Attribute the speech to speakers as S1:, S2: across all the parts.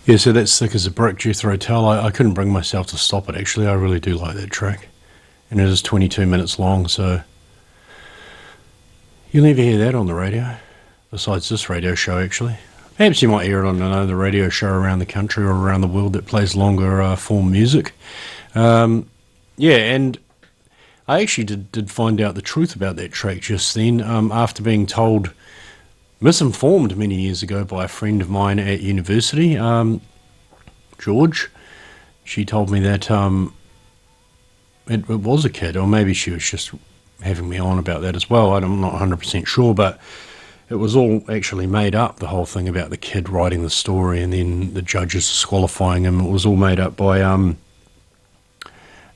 S1: Yeah, so that's Thick as a Brick, Jethro Tull. I couldn't bring myself to stop it, actually. I really do like that track. And it is 22 minutes long, so you'll never hear that on the radio, besides this radio show, actually. Perhaps you might hear it on another radio show around the country or around the world that plays longer form music. Yeah, and I actually did find out the truth about that track just then, after being told, misinformed many years ago by a friend of mine at university, George. She told me that it was a kid, or maybe she was just having me on about that as well. I'm not 100% sure, but it was all actually made up, the whole thing about the kid writing the story and then the judges disqualifying him. It was all made up by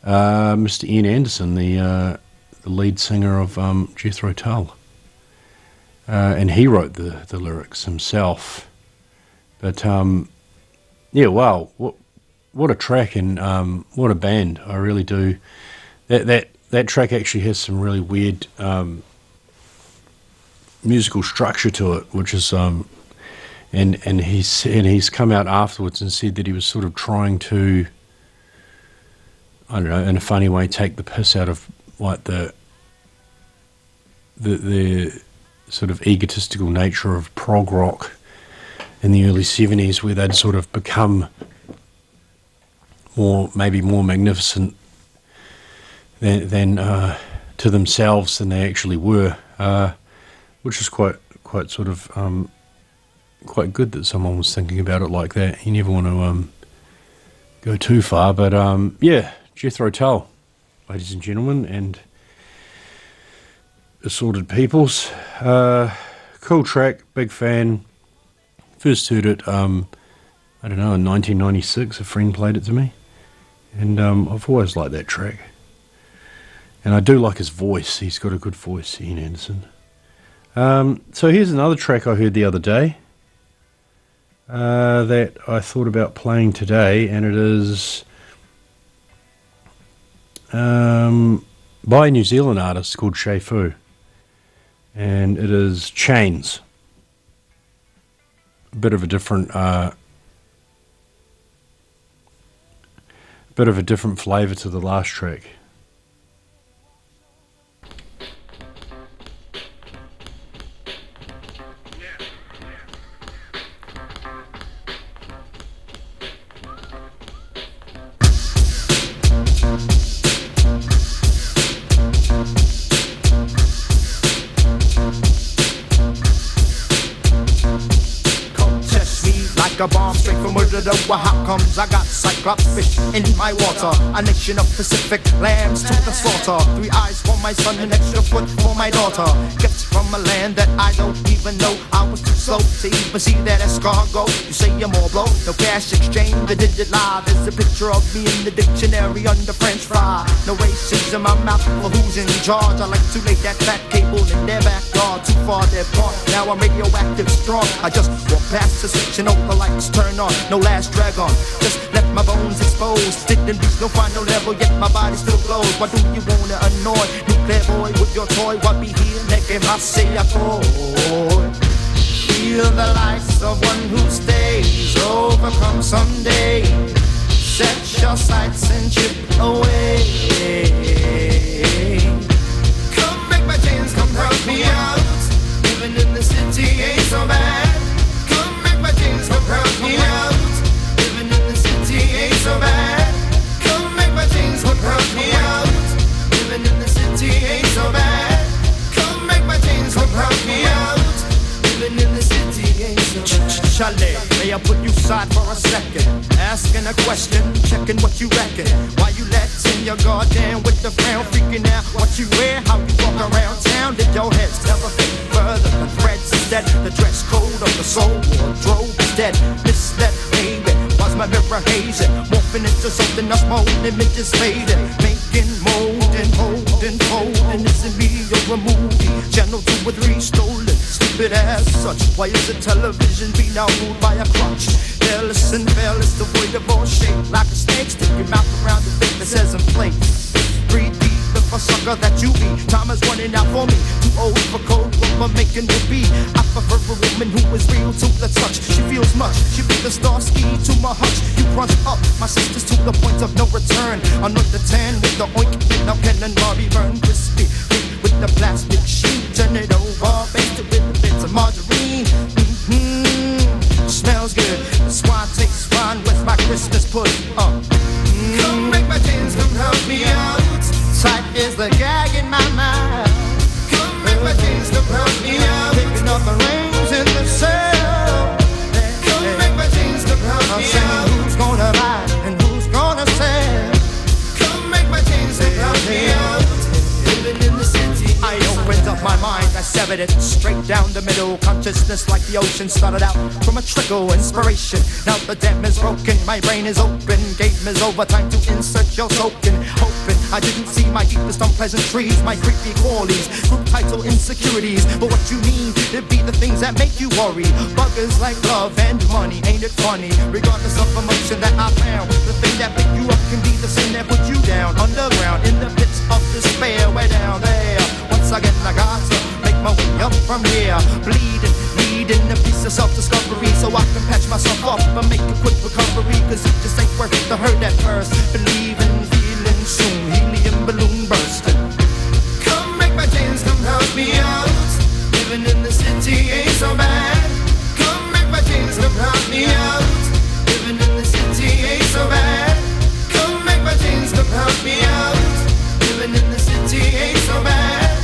S1: Mr. Ian Anderson, the lead singer of Jethro Tull. And he wrote the lyrics himself. But, yeah, wow, what a track and what a band. I really do. That track actually has some really weird musical structure to it, which is and he's come out afterwards and said that he was sort of trying to, I don't know, in a funny way, take the piss out of like the sort of egotistical nature of prog rock in the early 70s, where they'd sort of become maybe more magnificent than to themselves than they actually were, which is quite sort of quite good that someone was thinking about it like that. You never want to go too far, but yeah, Jethro Tull, ladies and gentlemen, and assorted peoples. Cool track, big fan. First heard it, I don't know, in 1996. A friend played it to me, and I've always liked that track. And I do like his voice. He's got a good voice, Ian Anderson. So here's another track I heard the other day that I thought about playing today, and it is by a New Zealand artist called Shay Fu, and it is Chains. A bit of a different flavour to the last track.
S2: A bomb straight from Murder, well, how comes I got cyclops fish in my water? A nation of Pacific lambs to the slaughter. 3 eyes for my son, an extra foot for my daughter. Gifts from a land that I don't even know. I was too slow to even see that escargot. You say you're more blow, no cash exchange, the digit lie. There's a picture of me in the dictionary under French fry. No races in my mouth for who's in charge. I like to lay that fat cable in their backyard. Too far they're gone, now I'm radioactive strong. I just walk past the switch and the lights turn on, no last drag on. Just let my bones exposed. Didn't reach no final level, yet my body still glows. Why do you wanna annoy nuclear boy with your toy? Why be here naked? I say I throw. Feel the lights of one who stays, overcome someday. Set your sights and chip away. Come make my chains, come help me out. Living in the city ain't so bad. My chains come help me out. Living in the city ain't so bad. Come make my chains come help me out. Living in the city ain't so bad. Come make my chains come help me out. Living in the city ain't so bad. Chalet, may I put you aside for a second? Asking a question, checking what you reckon. Why you letting your guard down with the frown, freaking out what you wear, how you walk around town? Did your heads never think further? The threads is dead, the dress code of the soul wardrobe is dead. Misled, baby, was my mirror hazing, morphing into something else, mold images fading, making mold and holding, folding. Isn't me or a movie? Channel 2 or 3 stolen, stupid as such. Why is the television be now ruled by a crutch? Careless and fearless, devoid of all shape, like a snake. Stick your mouth around the thing that says I'm plate. 3D, the sucker that you be. Time is running out for me to
S3: old for cold, but making to be. I prefer a woman who is real to the touch. She feels much, she be the star ski to my hutch. You crunch up my sisters to the point of no return. Another 10 with the ointment, now Ken and Barbie burn crispy. With the plastic sheet, turn it over, baked it with a bit of margarine. Smells good, that's why I taste fine with my Christmas pudding.
S2: Come make my jeans, come help me out.
S3: Tight is the gag in my mouth.
S2: Come make my jeans, come help me out.
S3: Picking up the rings in the sale.
S2: Come make my jeans, come help
S3: I'm
S2: me
S3: saying
S2: out.
S3: who's gonna buy and who's gonna sell.
S2: Come make my jeans, come help me out. Living in the city.
S3: I opened up my mind, I severed it straight down the middle. Consciousness like the ocean started out from a trickle inspiration. Now the dam is broken, my brain is open. Game is over, time to insert your token. Hoping I didn't see my deepest unpleasantries, my creepy qualities, group title insecurities. But what you mean, it be the things that make you worry. Buggers like love and money, ain't it funny? Regardless of emotion that I found, the thing that pick you up can be the same that put you down. Underground, in the pits of despair, way down there. Once again I got to make my way up from here. Bleeding, needing a piece of self-discovery, so I can patch myself up and make a quick recovery. Cause it just ain't worth the hurt at first. Believing, feeling soon, helium balloon bursting.
S2: Come make my jeans, come help me out. Living in the city ain't so bad. Come make my jeans, come help me out. Living in the city ain't so bad. Come make my jeans, come help me out. Living in the city ain't so bad.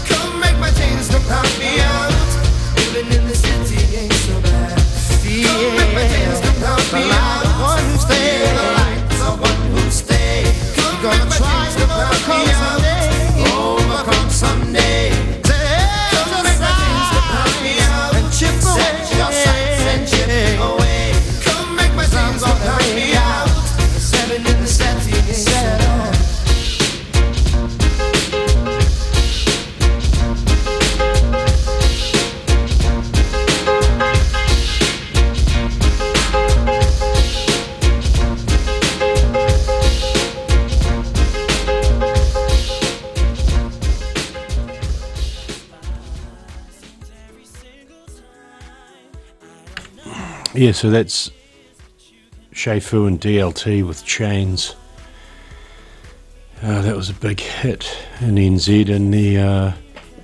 S2: Come make my jeans, come help me out. Living in the city ain't so bad. Come make my jeans, come help me out.
S3: The one who stays,
S2: the light, the one who stays. Come make my jeans, come help me out. Overcome someday. Come make my jeans, come help me out.
S3: and chip away.
S2: Set your sights and chip away. Come make my jeans, come help me out. Living in the city ain't so bad.
S1: Yeah, so that's Shay Fu and DLT with Chains. That was a big hit in NZ in the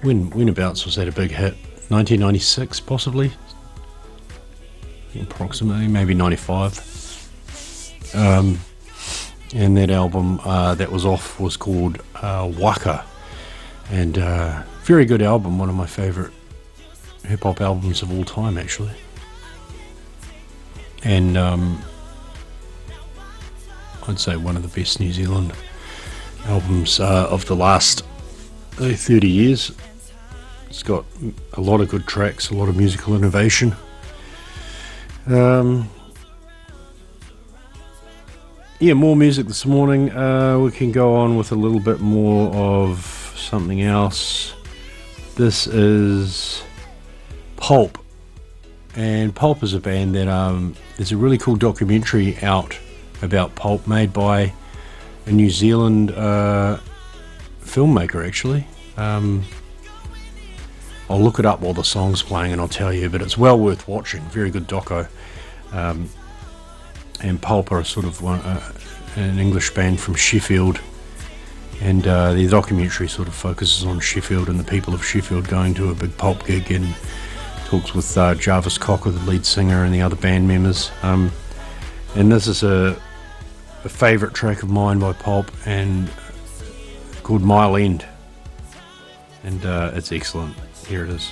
S1: whenabouts was that a big hit? 1996 possibly, approximately, maybe 95. And that album that was off was called Waka, and very good album, one of my favourite hip hop albums of all time actually. And I'd say one of the best New Zealand albums of the last 30 years. It's got a lot of good tracks, a lot of musical innovation. Yeah, more music this morning. We can go on with a little bit more of something else. This is Pulp. And Pulp is a band that there's a really cool documentary out about Pulp made by a New Zealand filmmaker actually. I'll look it up while the song's playing and I'll tell you, but it's well worth watching. Very good doco. And Pulp are sort of an English band from Sheffield, and the documentary sort of focuses on Sheffield and the people of Sheffield going to a big Pulp gig, and talks with Jarvis Cocker, the lead singer, and the other band members. And this is a favourite track of mine by Pulp, and called Mile End, and it's excellent. Here it is.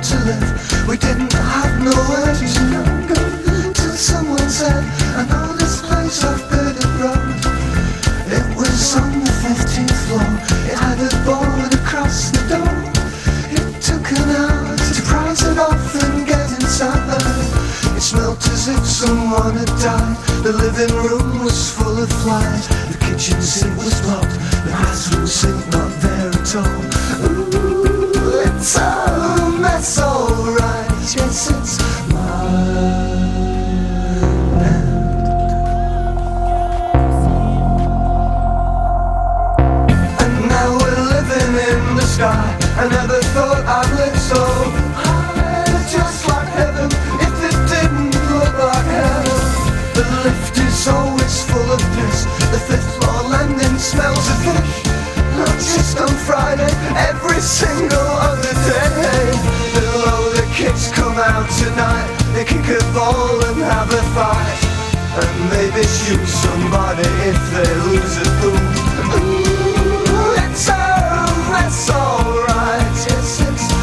S4: To live, we didn't have nowhere to go, till someone said, I know this place off Birdie Road. It was on the 15th floor, it had a board across the door. It took an hour to price it off and get inside. It smelt as if someone had died. The living room was full of flies. The kitchen sink was blocked, the bathroom sink not there at all. Ooh, it's a mess, alright. Yes, it's my band. out tonight. They kick a ball and have a fight, and maybe shoot somebody if they lose a pool. Ooh, that's alright. Yes, it's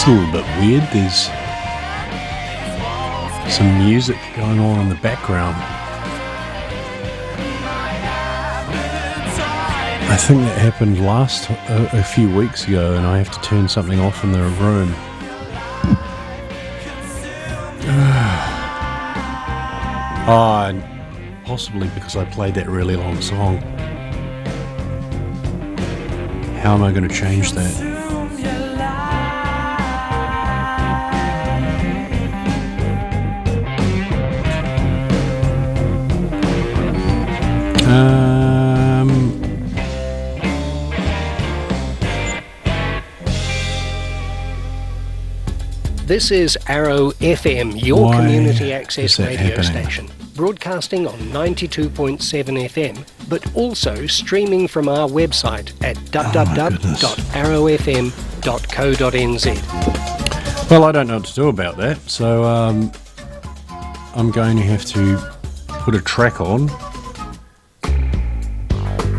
S1: a little bit weird. There's some music going on in the background. I think that happened a few weeks ago, and I have to turn something off in the room. And possibly because I played that really long song. How am I going to change that?
S5: This is Arrow FM, your
S1: Why
S5: community access
S1: is that
S5: radio
S1: happening?
S5: station, broadcasting on 92.7 FM, but also streaming from our website at www.arrowfm.co.nz.
S1: Well, I don't know what to do about that, so I'm going to have to put a track on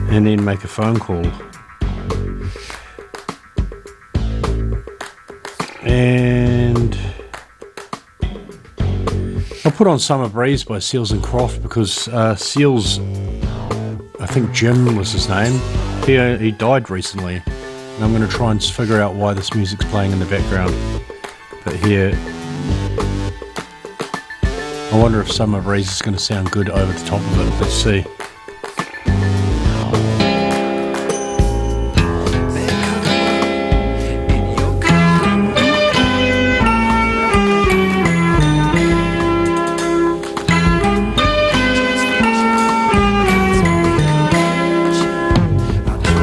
S1: and then make a phone call. And I'll put on Summer Breeze by Seals and Croft because Seals, I think Jim was his name, he died recently, and I'm going to try and figure out why this music's playing in the background. But here I wonder if Summer Breeze is going to sound good over the top of it. Let's see.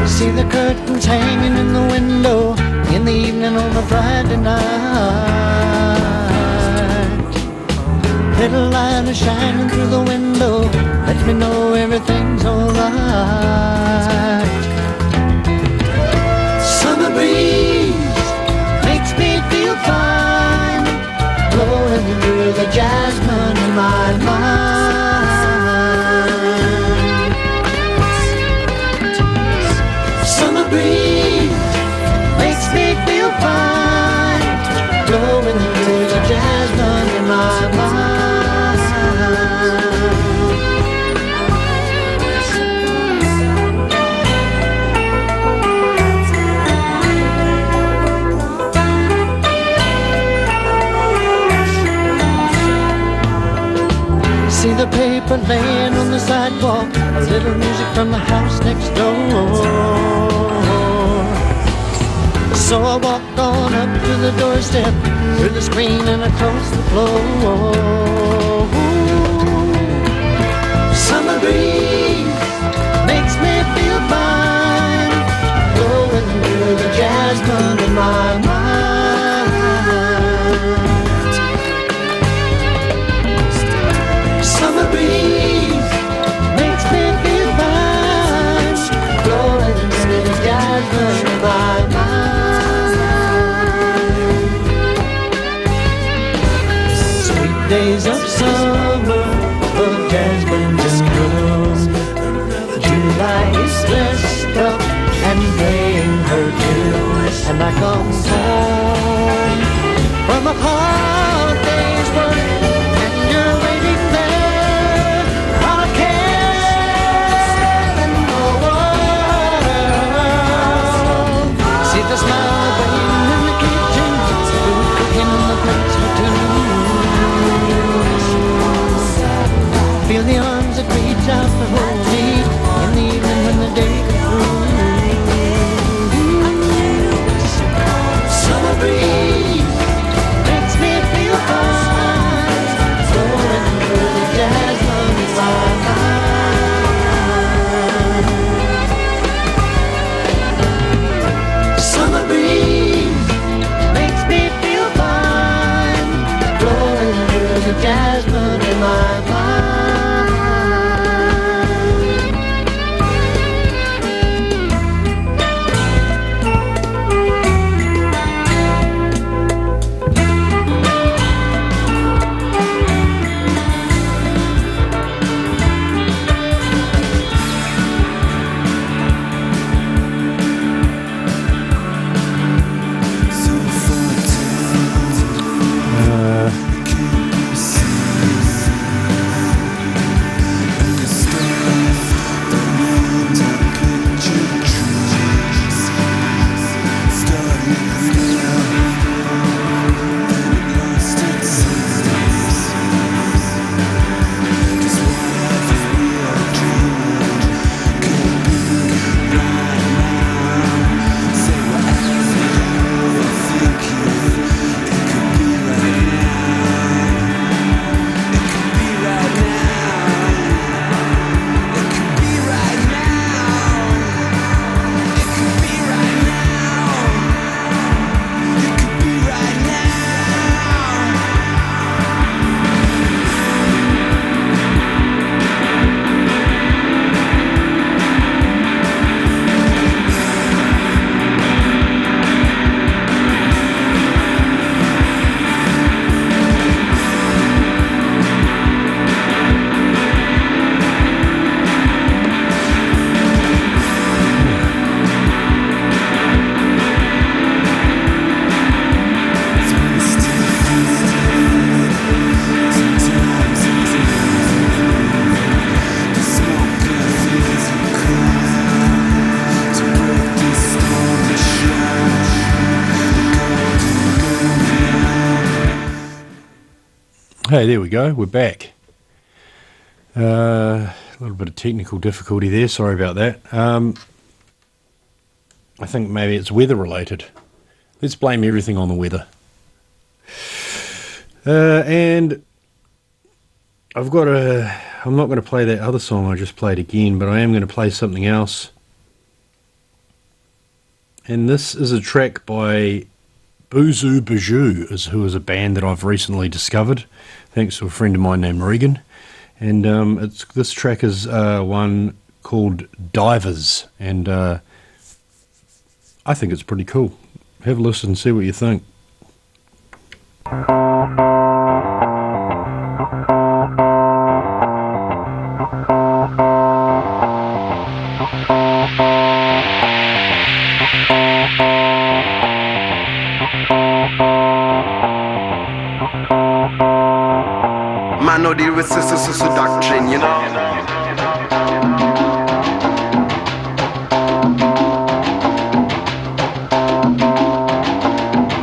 S6: See the curtains hanging in the window in the evening on a Friday night. Little light is shining through the window, lets me know everything's alright. Summer breeze makes me feel fine, blowing through the jasmine in my mind. Summer breeze makes me feel fine, blowing through the jasmine in my mind. See the paper laying on the sidewalk, a little music from the house next door. So I walk on up to the doorstep, through the screen and across the floor. Summer breeze makes me feel fine, blowing through the jasmine in my mind. Summer breeze makes me feel fine, blowing through the jasmine in my mind. Sweet days of summer, of jasmine just bloom. July is dressed up and playing her tune, and I come home from a hard day's work, and you're waiting there on a can in the world. See the smile waiting in the kitchen, food cooking in the plates for two. Feel the arms that reach out to hold me in the evening when the day comes through. Summer breeze makes me
S1: Hey, there we go. We're back. A little bit of technical difficulty there. Sorry about that. I think maybe it's weather related. Let's blame everything on the weather. And I'm not going to play that other song I just played again, but I am going to play something else. And this is a track by Boozoo Bajou, who is a band that I've recently discovered, thanks to a friend of mine named Regan. And this track is one called Divers, and I think it's pretty cool. Have a listen and see what you think.
S7: Man, no deal with sister doctrine, you know.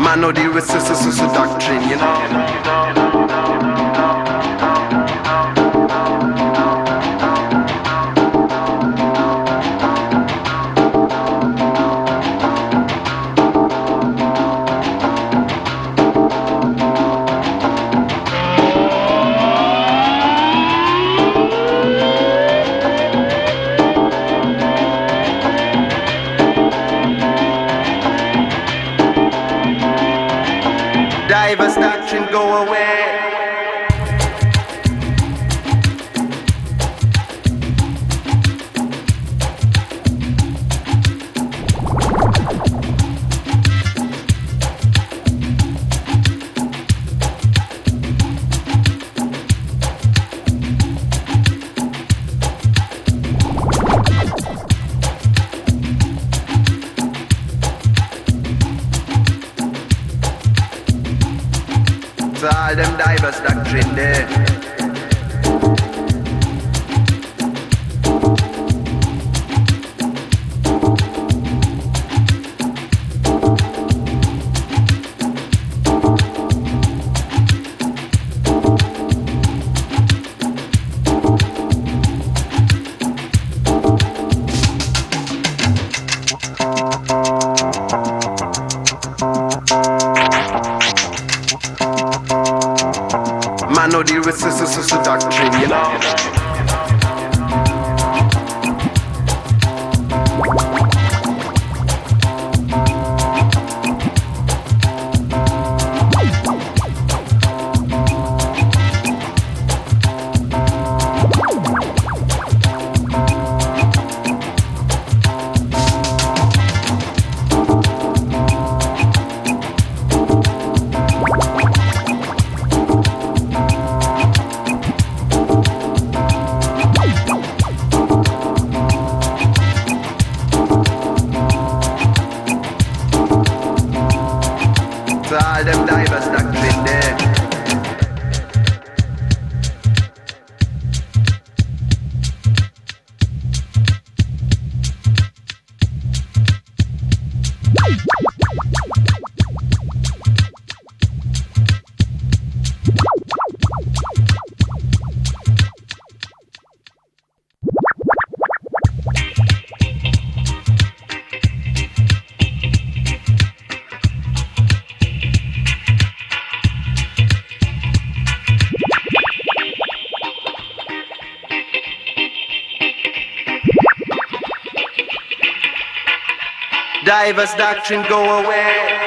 S7: Man, no deal with sister doctrine, you know. Divers doctrine go away. To all them divers doctrine there. Man, no deal with sister doctrine, you know. To all them divers doctrine there. Divers doctrine go away.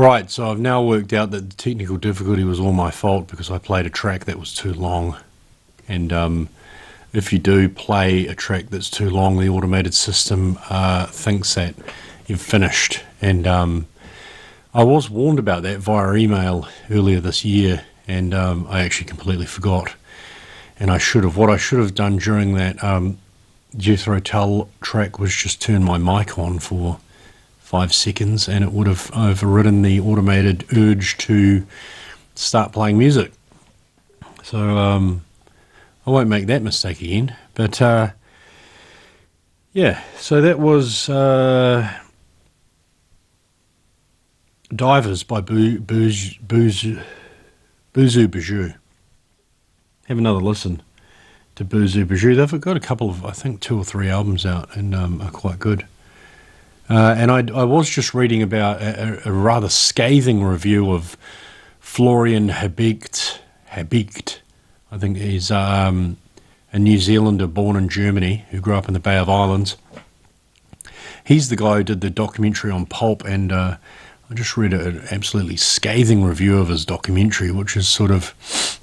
S1: Right, so I've now worked out that the technical difficulty was all my fault because I played a track that was too long. And if you do play a track that's too long, the automated system thinks that you've finished. And I was warned about that via email earlier this year, and I actually completely forgot. And what I should have done during that Jethro Tull track was just turn my mic on for 5 seconds, and it would have overridden the automated urge to start playing music. So I won't make that mistake again. But yeah, so that was Divers by Boozoo Bijou. Have another listen to Boozoo Bijou. They've got a couple of, I think, 2 or 3 albums out, and are quite good. And I was just reading about a rather scathing review of Florian Habicht. I think he's a New Zealander born in Germany who grew up in the Bay of Islands. He's the guy who did the documentary on Pulp, and I just read an absolutely scathing review of his documentary, which is sort of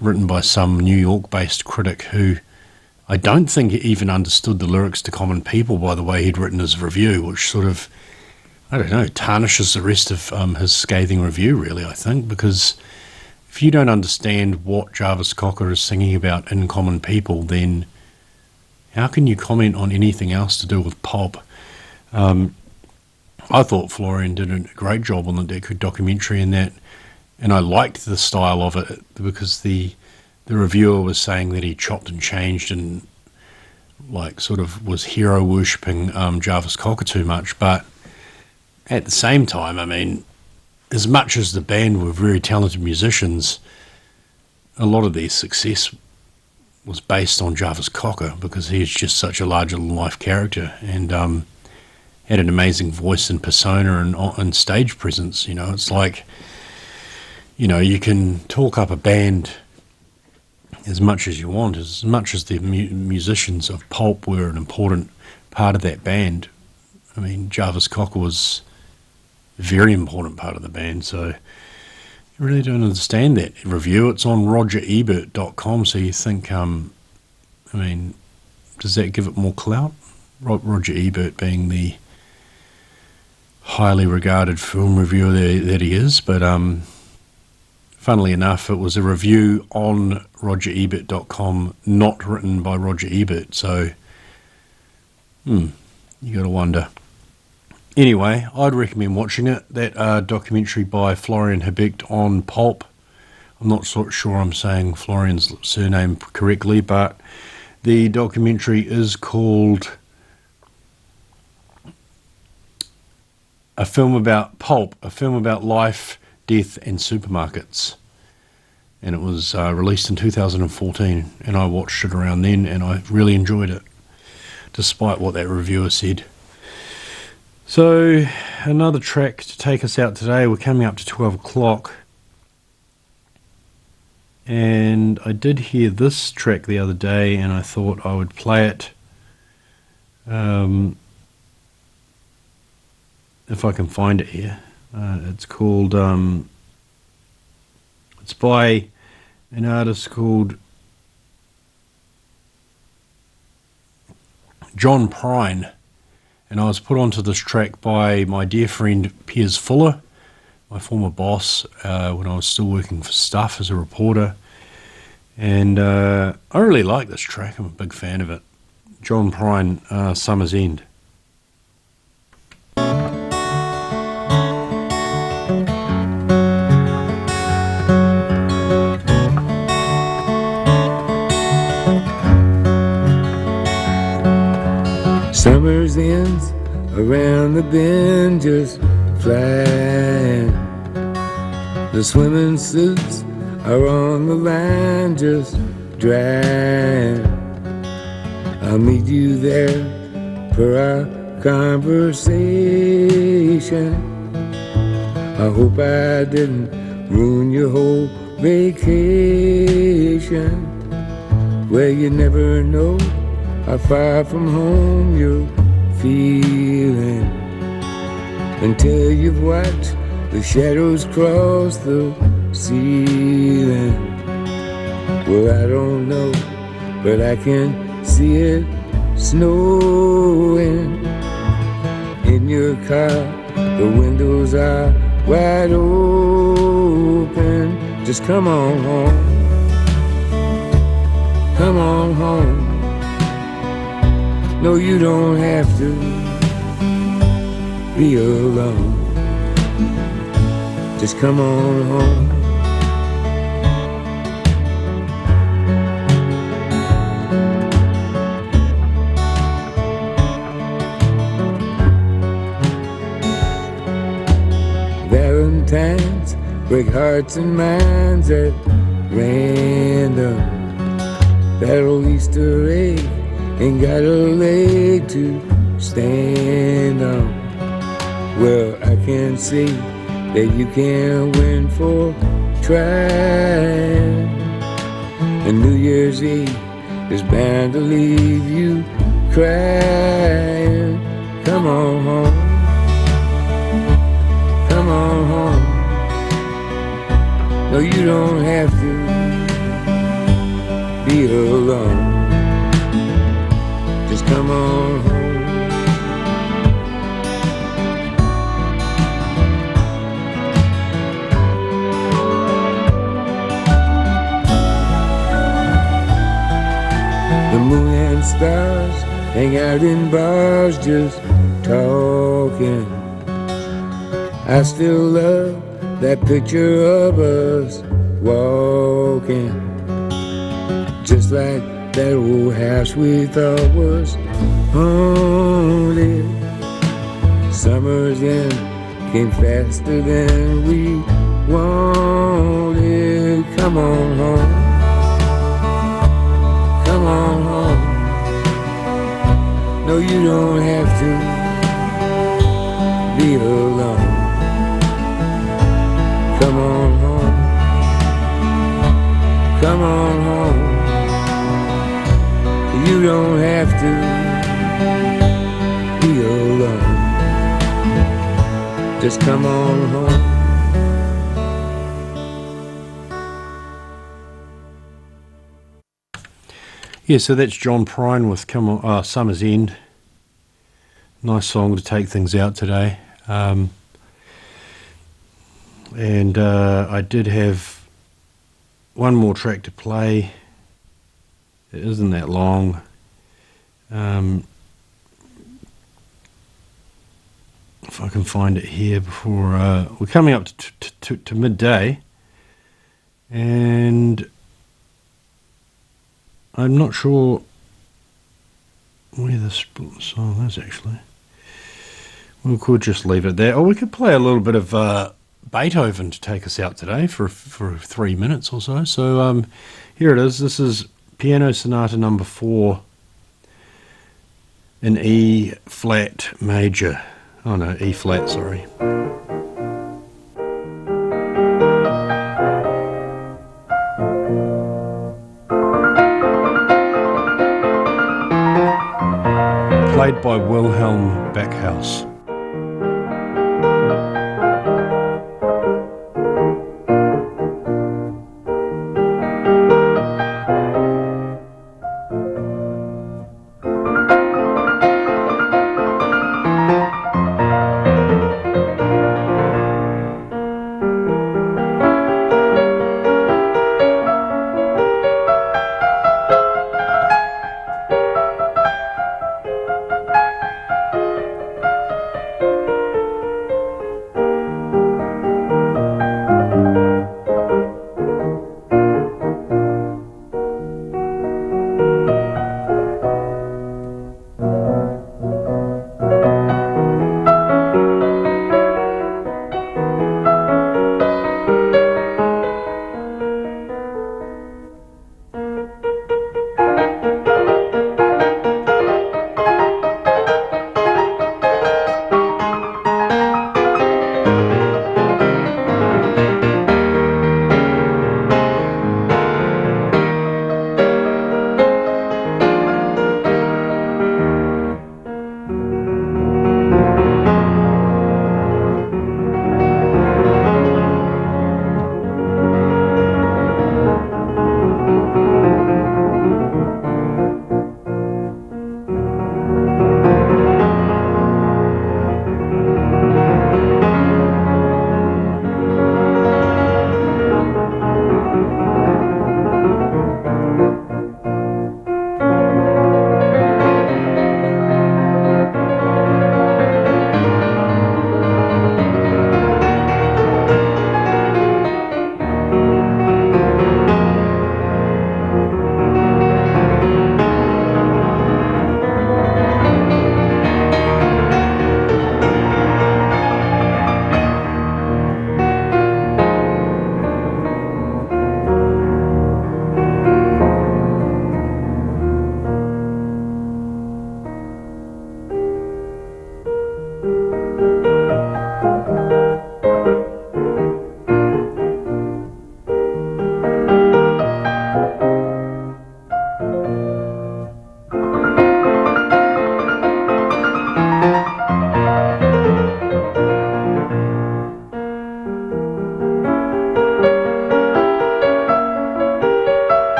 S1: written by some New York-based critic who I don't think even understood the lyrics to Common People by the way he'd written his review, which sort of, I don't know, tarnishes the rest of his scathing review, really, I think, because if you don't understand what Jarvis Cocker is singing about in Common People, then how can you comment on anything else to do with Pulp? I thought Florian did a great job on the documentary in that, and I liked the style of it because the reviewer was saying that he chopped and changed and like sort of was hero worshipping Jarvis Cocker too much. But at the same time, I mean, as much as the band were very talented musicians, a lot of their success was based on Jarvis Cocker because he's just such a larger-than-life character and had an amazing voice and persona and stage presence. You know, it's like, you know, you can talk up a band as much as you want, as much as the musicians of Pulp were an important part of that band. I mean, Jarvis Cocker was a very important part of the band, so you really don't understand that review. It's on rogerebert.com, so you think, I mean, does that give it more clout? Roger Ebert being the highly regarded film reviewer that he is, but funnily enough, it was a review on rogerebert.com, not written by Roger Ebert, so you got to wonder. Anyway, I'd recommend watching it, that documentary by Florian Habicht on Pulp. I'm not so sure I'm saying Florian's surname correctly, but the documentary is called A Film About Pulp, a film about life, death and supermarkets. And it was released in 2014, and I watched it around then, and I really enjoyed it, despite what that reviewer said. So, another track to take us out today. We're coming up to 12 o'clock. And I did hear this track the other day, and I thought I would play it. If I can find it here. It's called... it's by an artist called John Prine. And I was put onto this track by my dear friend Piers Fuller, my former boss, when I was still working for Stuff as a reporter. And I really like this track. I'm a big fan of it. John Prine, Summer's End.
S8: Summer's ends around the bend just flying. The swimming suits are on the line just drying. I'll meet you there for our conversation. I hope I didn't ruin your whole vacation. Well, you never know how far from home you're feeling until you've watched The shadows cross the ceiling. Well, I don't know, but I can see it snowing. In your car, the windows are wide open. Just come on home. Come on home. No, you don't have to be alone. Just come on home. Valentines break hearts and minds at random. That old Easter egg ain't got a leg to stand on. Well, I can see that you can't win for trying. And New Year's Eve is bound to leave you crying. Come on home. Come on home. No, you don't have to be alone. Just come on home. The moon and stars hang out in bars just talking. I still love that picture of us walking, just like that old house we thought was haunted. Summer's end came faster than we wanted. Come on home. Come on home. No, you don't have to be alone. Come on home. Come on home. You don't have to be alone. Just come on home.
S1: Yeah, so that's John Prine with "Come On," Summer's End. Nice song to take things out today. And I did have one more track to play. It isn't that long. If I can find it here before we're coming up to midday, and I'm not sure where this song is actually. We could just leave it there, or we could play a little bit of Beethoven to take us out today for 3 minutes or so. So here it is. This is Piano Sonata number 4 in E flat major. Oh no, E flat, sorry. Played by Wilhelm Backhaus.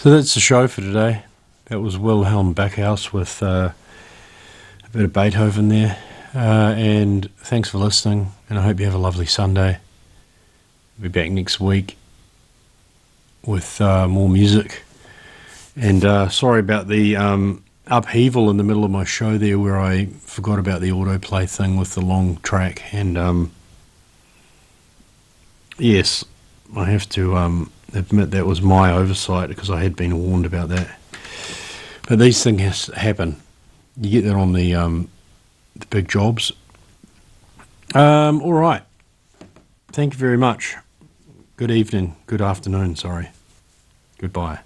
S1: So that's the show for today. That was Wilhelm Backhaus with a bit of Beethoven there. And thanks for listening, and I hope you have a lovely Sunday. I'll be back next week with more music. And sorry about the upheaval in the middle of my show there where I forgot about the autoplay thing with the long track. And yes, I have to admit that was my oversight because I had been warned about that. But these things happen. You get that on the big jobs. All right. Thank you very much. Good evening. Good afternoon, sorry. Goodbye.